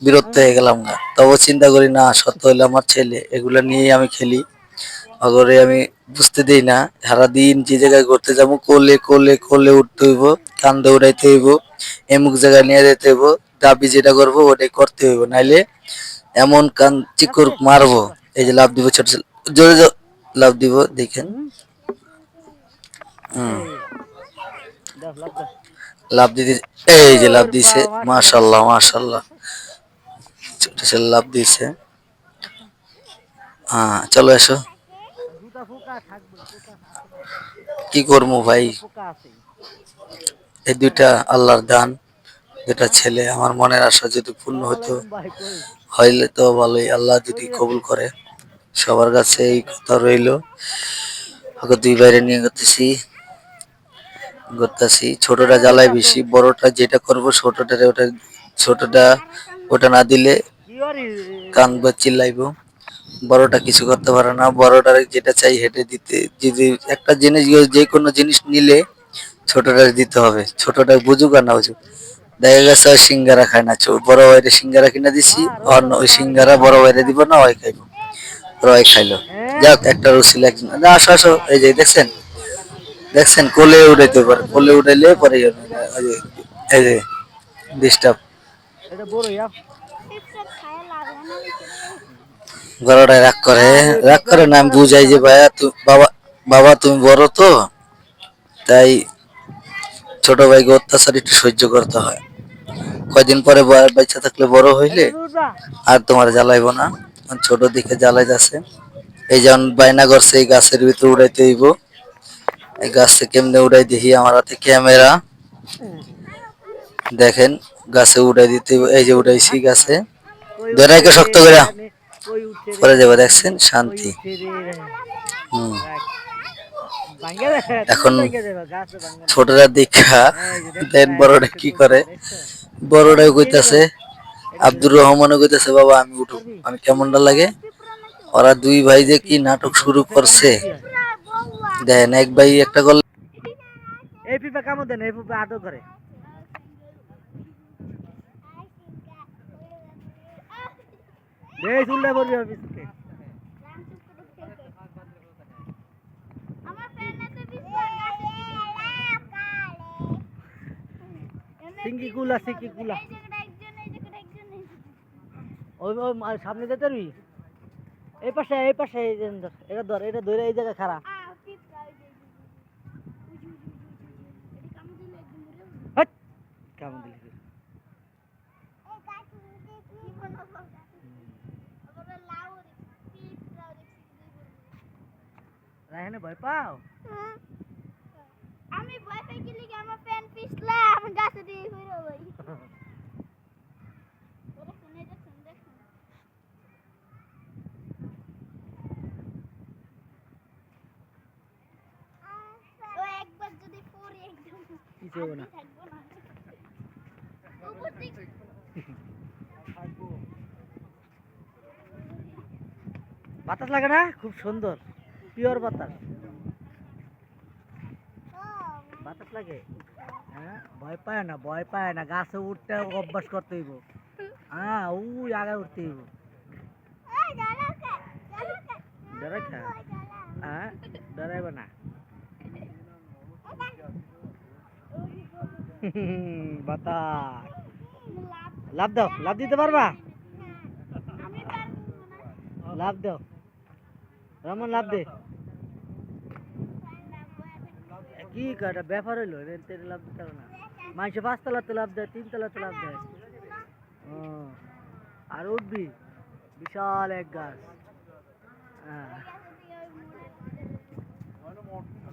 বিরক্ত হয়ে গেলাম না, তবু চিন্তা করি না সত্য হইলে আমার ছেলে, এগুলা নিয়েই আমি খেলি, অগরে আমি বুঝতে দেই না, সারাদিন যে জায়গায় ঘুরতে যাবো কোলে কোলে কোলে উঠতে হইব, কান্দে উড়াইতে হইব, এমুক জায়গায় নিয়ে যেতে হইব, দাবি যেটা করবো ওটাই করতে হইব, নাইলে এমন কান চিকুর আস্তে মারবো। আস্তে এই যে লাভ দিব ছোট ছেলে, জোরে জোরে লাভ দিব দেখেন। হুম হুম, এই দাও লাভ দাও। লাভ দিতে, এই যে লাভ ওর দিছে, বাবা মাশাআল্লাহ মাশাল্লাহ মাশাআল্লাহ আসো আসো মাশাল্লাহ, আসো ছোট ছেলে লাভ দিছে। আসো। হ্যাঁ চলো এসো, জুতা পোকা থাকবে পোকা আছে না। কি করবো ভাই, জুতা পোকা আছে। এই দুইটা আল্লাহর দান, দুটা ছেলে, আমার মনের আশা যদি পূর্ণ আসসালামু হতো, আলাইকুম ভাই কই হইলে তো ভালোই, আল্লাহ কই যদি কবুল যাচ্ছেন। করে। সবার কাছে এই কথা রইলো, ওকে দুই বাইরে নিয়ে করতেছি ঘুরতেছি, ছোটটা এই জ্বালায় আসো। বেশি, বড়টা যেটা করবো ছোটটারে ওটা, ছোটটা ওটা না দিলে কি ওরে কান্দবো চিল্লাইবো, বড়টা কিছু করতে পারে না, বড়টার যেটা চাই হেঁটে দিতে, যদি একটা জিনিস যে কোনো জিনিস নিলে ছোটটা দিতে হবে, ছোটটা বুঝুক আর না বুঝুক। দেখা গেছে ওই সিঙ্গারা খায় না, বড় ভাইরে সিঙ্গারা কিনে দিছি, আর আর রোজা ওই রোজা আর সিঙ্গারা গেছে বড় ভাইরে গা। দিব না, ওই খাইবো, আর ওই খাইলো। হ্যাঁ যাক একটা রুসিল একজন, আসো আসো, এই যে দেখছেন, দেখছেন কোলে উঠাইতে পারে, কোলে উঠাইলে পরে এদিকে আসো। ওই যে, এই যে ডিস্টার্ব। এটা বড় ইয়া বড়টাই রাগ করে না, আমি বুঝাই যে ভাইয়া বাবা, বাবা তুমি বড় তো, তাই ছোট ভাইকে অত্যাচার একটু সহ্য করতে হয়। কয়দিন পরে বাচ্চা থাকলে বড় হইলে আর তোমার জ্বালাইবো না। ছোট দিকে জ্বালাই যাচ্ছে। এই যেমন বায়না করছে এই গাছের ভিতরে উড়াইতে হইব। এই গাছে কেমনে উড়াই দেখি, আমার হাতে ক্যামেরা, দেখেন গাছে উড়াই দিতে হইব। এই যে উড়াইছি গাছে, কই ধরে উঠছে রেখে রে শক্ত করে এখানে, কই উঠছে রে, পরে যাবো, দেখছেন কই শান্তি। উঠছে রে। হম। রাখ, ভাঙ্গা দে, তুমি এখন ভাঙ্গা দেবা, গাছে ভাঙ্গা না। ছোটরা দেখা এই যে দেখছো দেন না, এই যে বড়রা একটু কি করছে, করে। দেখছো? বড়রাও এই যে কইতাছে, ধর, এটা ধর, আব্দুর রহমানও কইতাছে বাবা আমি উঠুক, করবি? আমি কেমনটা লাগে। ওরা দুই ভাই যে কি নাটক শুরু করছে, কি হয়? দেখেন এক ভাই একটা করলে এই পিপা কামড় দেন, এই পিপা আদর করে। এই চুলটা পড়বি আর পিছনে। সিঙ্গি কুলা, সিঙ্গি কুলা। ওই ওই সামনে যেতে পারবি? এই পাশে, এই পাশে, এই যে ধর, এটা ধরে এই জায়গায় খাড়া। হাট! কামড় দিলি তুই। রায়হানে ভয় পাও? আমি ভয় পাই গেলি আমার প্যান পিছলা আমি গাছে দিয়ে ঘুরে যাই। ওরে শুনে দেখুন দেখুন। ও একবার যদি পড়ে একদম কিছু হবে না। থাকবো না। উপর দিকে বাতাস লাগে না? খুব সুন্দর, পিওর বাতাস। বাতাস লাগে? হ্যাঁ, ভয় পায় না, ভয় পায় না। গাছে উঠতে অভ্যাস করতে হইব। হ্যাঁ, ওই আগে উঠতে হইব। এই দাঁড়াকে দাঁড়াকে ডরাই খা? হ্যাঁ, ডরাইবে না। বাতাস। লাভ দাও, লাভ দিতে পারবা? আমি পারবো না। লাভ দাও, রমন লাভ দে। কি কাটা ব্যাপার হইলো, রেল লাভ দিতে হবে না। মানুষে 5 তলাতে লাভ দেয়, 3 তলাতে লাভ দেয়। ও, আর উঠবি বিশাল এক গাছ। হ্যাঁ,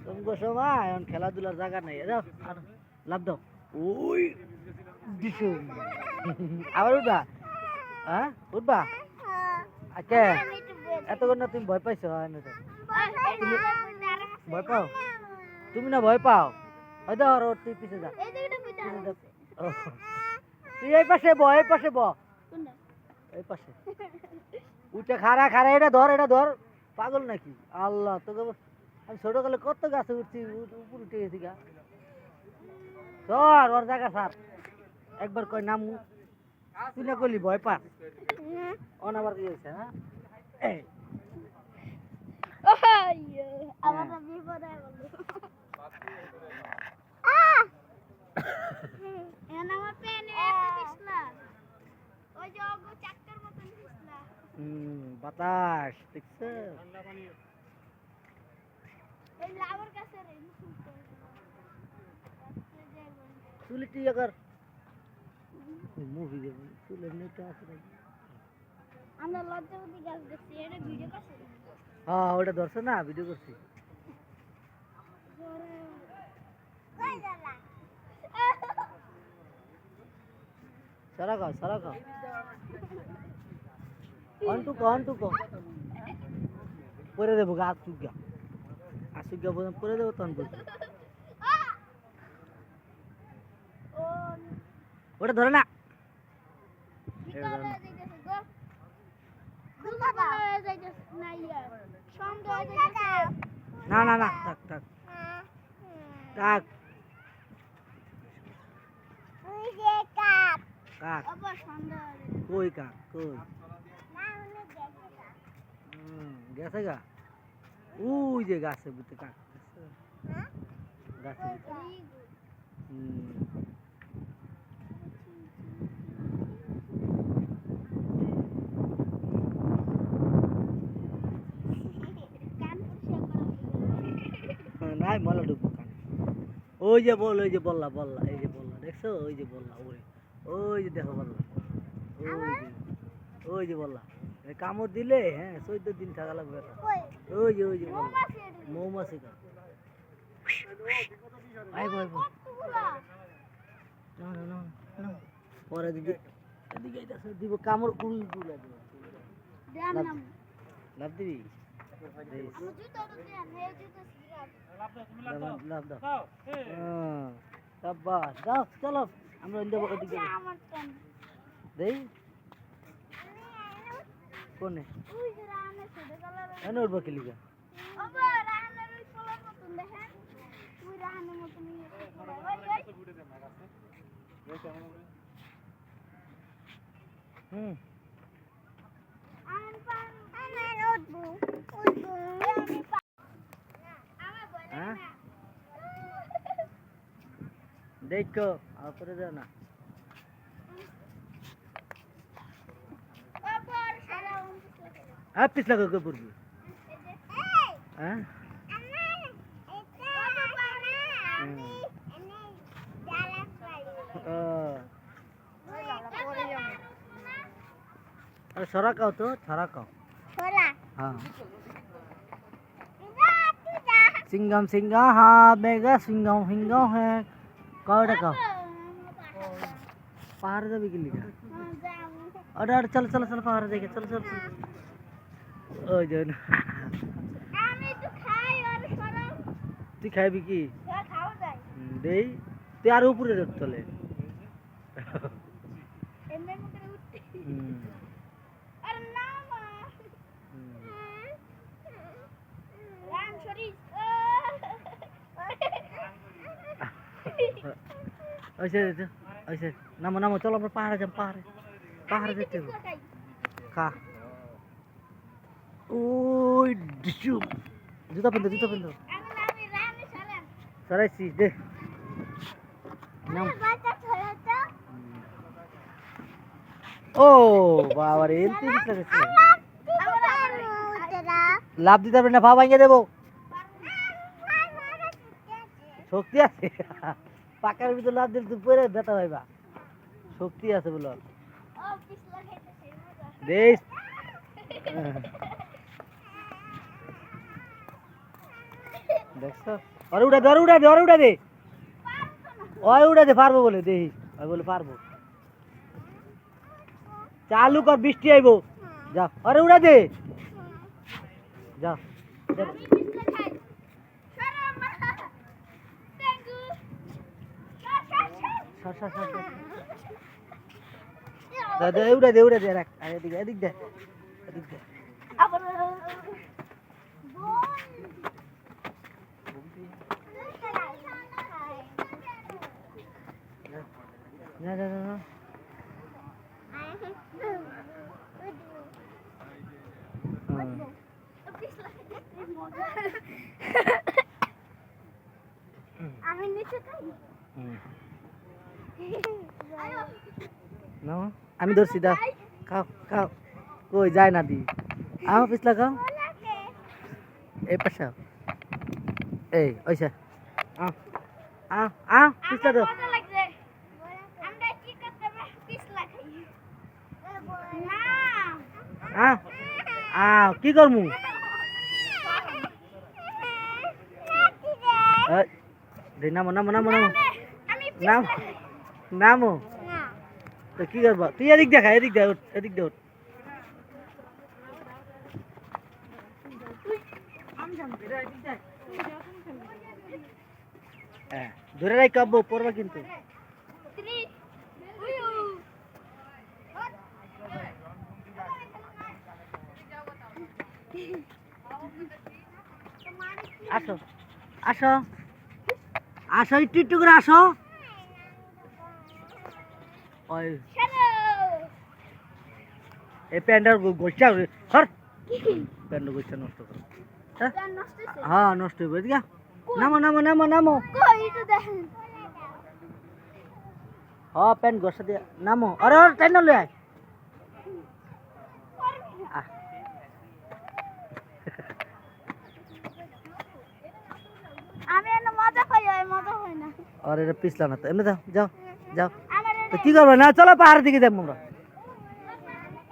তোমাকে সময় এখন খেলাধুলার জায়গা নেই। যাও আর লাভ দাও। ওই দিশু আবার উঠবা? হ্যাঁ উঠবা? আচ্ছা, এতক্ষণ না তুমি ভয় পাইছো? ভয় পাও? তুমি না ভয় পাও? হয়তো আর তুই পিছিয়ে যা, পিছে যা। ও, তুই এই পাশে ব, এই পাশে ব, এই পাশে উঠে খাড়া খাড়া। এটা ধর, এটা ধর। পাগল নাকি? আল্লাহ তোকে আমি ছোটকালে কত গাছে উঠছি, উপর উঠে গেছি গা। ধর ওর জায়গা স্যার, একবার কই নাম তুই না করলি ভয় পা অনাবার কি হয়েছে? হ্যাঁ, এই আমার তো বিপদ হয়ে গেল। এখন আমার প্যানে এত পিছলা। ওই যে অগো চাক্কার মতন পিছলা। বাতাস দেখছো? ওই লাউর কাছে রে। চুলি টিয়া কর, মুভি দেব চুলের নেটা আছে নাকি? আমরা লজ্জাবতী গাছ দেখছি, এটা ভিডিও করছি। হ্যাঁ ওটা ধরছো না, ভিডিও করছি। সারা খাও, সারা খাও। অন্টুকো পরে দেবো গা, আসুগা আসুগা পরে দেবো তখন বলছি। ওটা ধরে না, এটা ধরে না। না না না, থাক থাক থাক। কাক কই? কাক কই? গেছে গা, ওই যে গাছের ভিতরে কাক গাছের ভিতরে। ওই যে বল, ওই যে বললা বললা, এই যে বললা দেখছো, ওই যে বললা, ওই যে দেখো বললা, ওই যে বললা, কামড় দিলে হ্যাঁ 14 দিন থাকা লাগবে এটা। ওই যে বললা, মৌমাছি কা আই বই বই না না না না পরে দিদি এদিকে আইতাছে দিব কামড় উল দুলা দিব লাভ দিবি লাভ দাও সাব্বাস দাও চলো আমরা ওদিকে দেই কোনে এনে উঠবো কি লিগা হুম হ্যাঁ দেখো আপরে যাও না পিছলা করে পড়বি হ্যাঁ अरे छोरा कहो तो छोरा कहो हाँ सिंगम सिंगा हाँ बेगा सिंगम सिंगम है कहो कहो पहाड़ जाबी के लिए अरे अरे चल चल चल पहाड़ देखे चल चल ओ जो তুই খাইবি কি দেই তুই আর উপরে চলে ऐसे नामो नामो चलो আমরা পাহাড়ে যাম পাহাড়ে যেতে হবে খা ওই ডিসুম জুতা পিন্ধো সরাইছি দে নাম ও বাবা রে এমতি লাগছে লাভ দিতে পারবে না পা ভাঙিয়ে দেবো শক্তি আছে পাকার ভিতর লাভ দিলে তুই পরে ব্যথা পাইবা শক্তি আছে বলো দেশ দেখছো আর উড়া দে ওই উড়া দে পারবো বলে দেহি ওই বলে পারবো চালু কর বৃষ্টি আইবো যা আরে উড়া দে যা উড়া দে রাখ এদিক দে আমি নিচে খাই না আমি ধরছি দাও খাও খাও কই যায় না দি আমার পিছলা খাও এই পাশে এই ওইসা পিছলা দাও আমরা কি করতে পিছলা খাই না কি করমু নামো নামো তো কি করবো তুই এদিক দেখা এদিক দে ধরে রাখ কাব্য পড়বা কিন্তু আসো আসো আসো একটু করে আসো ওই এই প্যান্ডার গোচ্ছা সর প্যান্ডার গোচ্ছা নষ্ট করো হ্যাঁ নষ্ট হইব এদিকে নামো হ্যাঁ প্যান্ট গোসা দিয়ে নামো আরে টাইম না লয় আমি মজা পাই মজা হয় না আর এটা পিছলা না তো এমনি যাও যাও যাও আমার তো কি করবে না চলো পাহাড়ের দিকে যাবো আমরা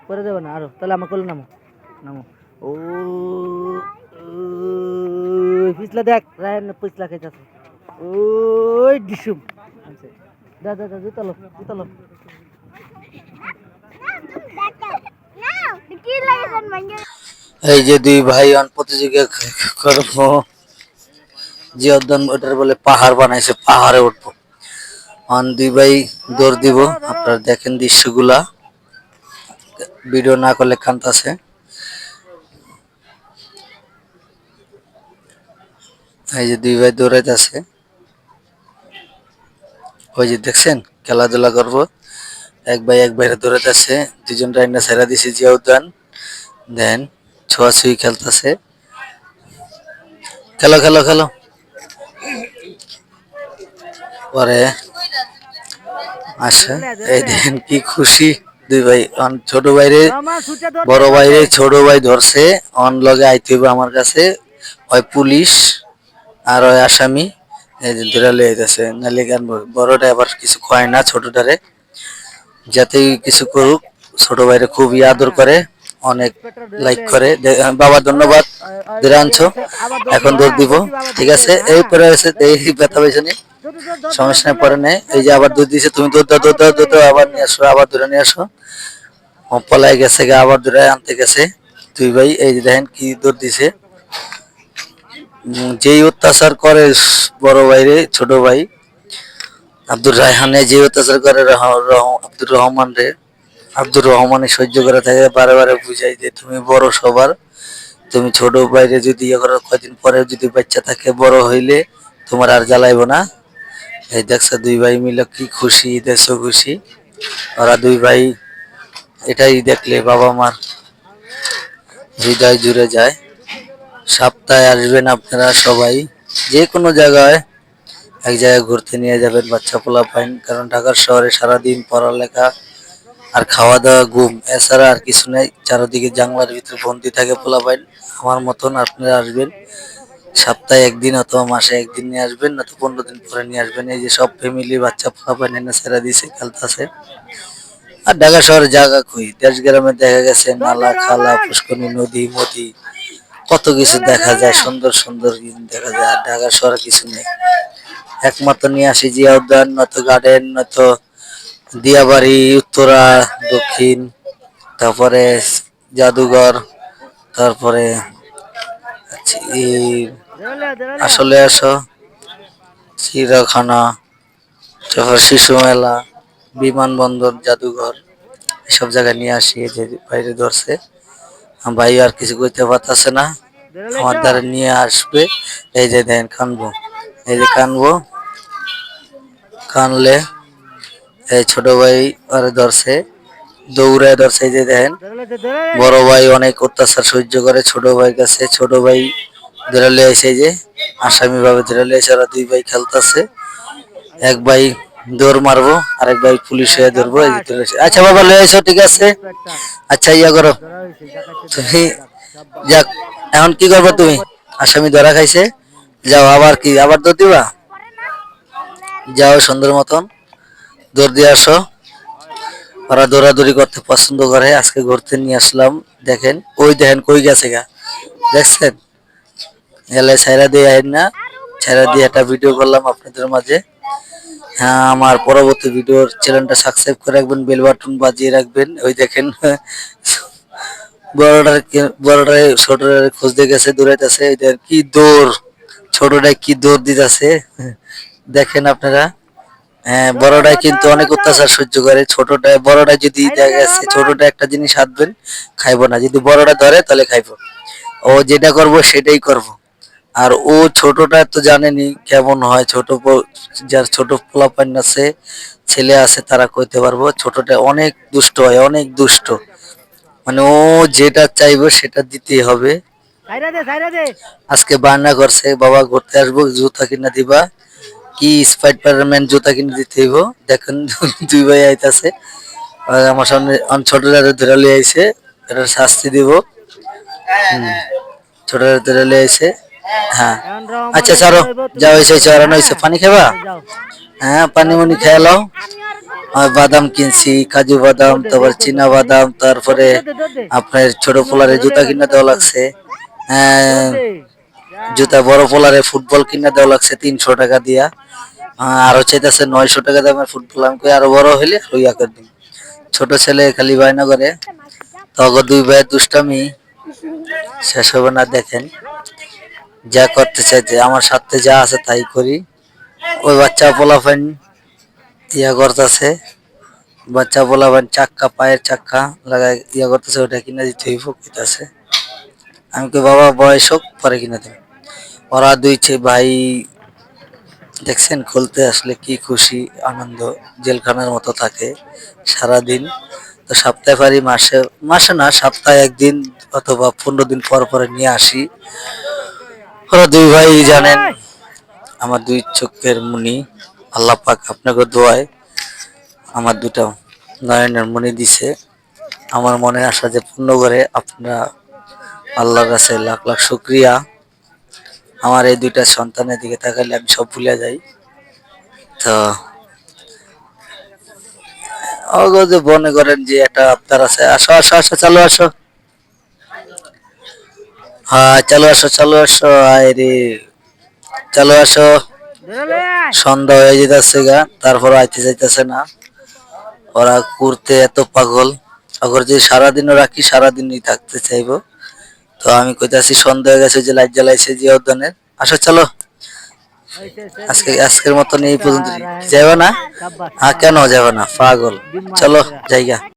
করে দেবো না আরো তাহলে আমার করলে নামো নামো ও পিছলা দেখ রায়ন পিছলা খাইতেছে ওই ডিসুম দা দা দা জুতালো জুতালো না কি লাগেছেন ভাঙ্গে এই যে দুই ভাই অন প্রতিযোগিতা করবো যে উদ্যান ওটার বলে পাহাড় বানাইছে পাহাড়ে উঠবো অন দুই ভাই দৌড় দিব আপনারা দেখেন দৃশ্যগুলা ভিডিও না করলে কান্তাছে এই যে দুই ভাই দৌড়াইতেছে ওই যে দেখছেন খেলাধুলা করবো এক ভাইরে দৌড়াইতেছে দুজন রাইনা ছেড়া দিছে জিয়া উদ্যান দেন ছোঁয়াছুঁই খেলতেছে খেলো খেলো খেলো পরে আচ্ছা এই দেখেন কি খুশি দুই ভাই ছোট ভাইরে আমার ছুটে ধর বড় ভাইরে ছোট ভাই ধরছে অন লগে আইতে হবে আমার কাছে ওই পুলিশ আর ওই আসামি এই যে ধরে লয়ে আইতাছে নালে গান বড়টা আবার কিছু কয় না ছোটটারে যাতে কিছু করুক ছোট ভাইরে খুব আদর করে অনেক লাইক করে বাবা ধন্যবাদ ধরে আনছো এখন দৌড় দিব ঠিক আছে এই পরে আছে এই ব্যথা পেয়েছে নি সমস্যা নেই পরে নেই এই যে আবার দুধ দিয়েছে তুমি দুধ দাও দুধ দাও দুধ দাও আবার নিয়ে আসো আবার ধরে নিয়ে আসো ও পলাই গেছে গা আবার ধরে আনতে গেছে দুই ভাই এই যে দেখেন কি দুধ দিছে যেই অত্যাচার করে বড় ভাইরে ছোট ভাই আব্দুর রায়হানে যে অত্যাচার করে আব্দুর রহমান রে আব্দুর রহমানে সহ্য করে থাকে বারে বারে বুঝাই যে তুমি বড় সবার তুমি ছোট ভাইরে যদি ইয়ে করো কয়দিন পরে যদি বাচ্চা থাকে বড় হইলে তোমার আর জ্বালাইবো না এই দেখছো দুই ভাই মিলে কি খুশি দেখছো খুশি ওরা দুই ভাই এটাই দেখলে বাবা মার হৃদয় জুড়ে যায় সপ্তাহে আসবেন আপনারা সবাই যে কোনো জায়গায় এক জায়গায় ঘুরতে নিয়ে যাবেন বাচ্চা পোলা পাইন কারণ ঢাকার শহরে সারাদিন পড়ালেখা আর খাওয়া দাওয়া ঘুম এছাড়া আর কিছু নেই চারদিকে জানলার ভিতরে বন্দি থাকে পোলা পাইন আমার মতন আপনারা আসবেন সপ্তাহে একদিন অথবা মাসে একদিন নিয়ে আসবেন না তো 15 দিন পরে নিয়ে আসবেন এই যে সব ফ্যামিলি বাচ্চা পোলা পাইন এনে ছেড়ে দিছে খেলতেছে আর ঢাকা শহরে জায়গা কই দেশ গ্রামে দেখা গেছে নালা খালা পুষ্করণী নদী মতি কত কিছু দেখা যায় সুন্দর সুন্দর দেখা যায় আর ঢাকা শহরে কিছু নেই একমাত্র নিয়ে আসি জিয়া উদ্যান নয়তো গার্ডেন নয়তো দিয়াবাড়ি উত্তরা দক্ষিণ তারপরে জাদুঘর তারপরে আসলে আসো চিড়িয়াখানা তারপর শিশু মেলা বিমানবন্দর জাদুঘর এসব জায়গায় নিয়ে আসি এই যে বাইরে ধরছে ভাই আর কিছু করতে পারতেছে না আমার দ্বারা নিয়ে আসবে এই যে দেন কানবো এই যে কানবো কানলে এই ছোট ভাই আর ধরছে দৌড়ায় ধরছে এই যে দেখেন বড় ভাই অনেক অত্যাচার সহ্য করে ছোট ভাই কাছে ছোট ভাই ধরে লিয়ে এসে যে আসামি ভাবে ধরে লিয়ে এসে ওরা দুই ভাই খেলতেছে এক ভাই দৌড় মারবো আরেক ভাই পুলিশ হয়ে ধরবো এই যে ধরে এসে। আচ্ছা বাবা লিয়ে এসো ঠিক আছে আচ্ছা ইয়া করো তুমি যাক এখন কি করবো তুমি আসামি ধরা খাইছে যাও আবার কি আবার দৌড় দিবা যাও সুন্দর মতন দৌড় দিয়ে আসো ওরা দৌড়াদৌড়ি করতে পছন্দ করে আজকে ঘুরতে নিয়ে আসলাম দেখেন ওই দেখেন কই গেছে গা দেখছেন এলে ছাইরা দিয়ে আইন না ছাইরা দিয়ে একটা ভিডিও করলাম আপনাদের মাঝে হ্যাঁ আমার পরবর্তী ভিডিওর চ্যানেলটা সাবস্ক্রাইব করে রাখবেন বেল বাটন বাজিয়ে রাখবেন ওই দেখেন বড়টারে ছোটটারে খুঁজতে গেছে দৌড়াইতেছে এদের কি দৌড় ছোটটাই কি দৌড় দিতেছে দেখেন আপনারা হ্যাঁ বড়টাই কিন্তু অনেক অত্যাচার সহ্য করে ছোটটায় বড়টাই যদি দেখা গেছে ছোটটা একটা জিনিস হাতবেন খাইবো না যদি বড়টা ধরে তাহলে খাইবো ও যেটা করব সেটাই করব আর ও ছোটটা তো জানেনি কেমন হয় যার ছোট পোলাপান আছে ছেলে আছে তারা কইতে পারবো ছোটটা অনেক দুষ্ট হয় অনেক দুষ্ট মানে ও যেটা চাইবো সেটা দিতেই হবে আজকে বায়না করছে বাবা ঘুরতে আসবো জুতা কিনা দিবা কি স্পাইডারম্যান জুতা কিনে দিতে হইব দেখেন দুই ভাই আইতাছে আমার সামনে ছোটরা ধরে লিয়ে আইছে এটার শাস্তি দিব ছোটরা ধরে লিয়ে আইছে হ্যাঁ এখন রহমান আচ্ছা ছাড়ো, হইবো, তুমি যা হয়েছে করবা, চড়ানো হয়েছে, হ্যাঁ? পানি খাবা? যাও হ্যাঁ পানি মুনি খেয়ালো। আমি আর আর বাদাম কিনছি, কাজু বাদাম, তারপর চীনা বাদাম, তারপরে দৌড় দে আপনার ছোট পোলারে জুতা কিনে দেওয়া লাগছে। হ্যাঁ, দে যা। জুতা বড় পোলারে ফুটবল কিনে দেওয়া লাগছে 300 টাকা দিয়া। আরো চাইতেছে 900 টাকা দামের ফুটবল। আমি কই আরো বড় হইলে লইয়া করে দিন। ছোট ছেলে খালি বায়না করে, তখন দুই ভাইয়ের দুষ্টামি শেষ হবে না। দেখেন যা করতে চাইতে, আমার সাথে যা আছে তাই করি। ওই বাচ্চা পোলাপাইন ইয়া করতেছে, বাচ্চা পোলাপাইন চাক্কা, পায়ের চাক্কা লাগাই ইয়া করতেছে, ওটা কিনে দিতে হইব কইতাছে। আমি কই বাবা বয়স হোক পরে কিনে দেব। ওরা দুই ভাই দেখছেন খুলতে আসলে কি খুশি আনন্দ, জেলখানার মতো থাকে সারাদিন। তো সপ্তাহে পারি, মাসে মাসে না, সপ্তাহে একদিন অথবা 15 দিন পর পরে নিয়ে আসি। ওরা দুই ভাই জানেন আমার দুই চোখের মনি। আল্লাহ পাক আপনাকে দোয়ায় আমার দুটা নয়নের মনি দিছে। আমার মনে আশা যে পূর্ণ করে, আপনারা আল্লাহর কাছে লাখ লাখ শুক্রিয়া। আমার এই দুইটা সন্তানের দিকে তাকালে আমি সব ভুলে যাই। তো যে মনে করেন যে একটা আবদার আছে, আসো আসো আসো, চলো আসো, হ্যাঁ চলো আসো চলো আসো, আয় রে চলো আসো। ধরে আয়। সন্ধ্যা হয়ে যেতেছে গা, তারপর আইতে যাইতেছে না। ওরা ঘুরতে এত পাগল, আগর যে সারাদিনও রাখি সারাদিনই থাকতে চাইবো। তো আমি কইতাছি সন্ধ্যা হয়ে গেছে, যে লাইট জ্বালাইছে যে উদ্যানের, আসো চলো। আজকের মতন এই পর্যন্ত। যাবে না? সাব্বাস, কেন যাবে না, পাগল, ডিম চলো মারছে। জায়গা।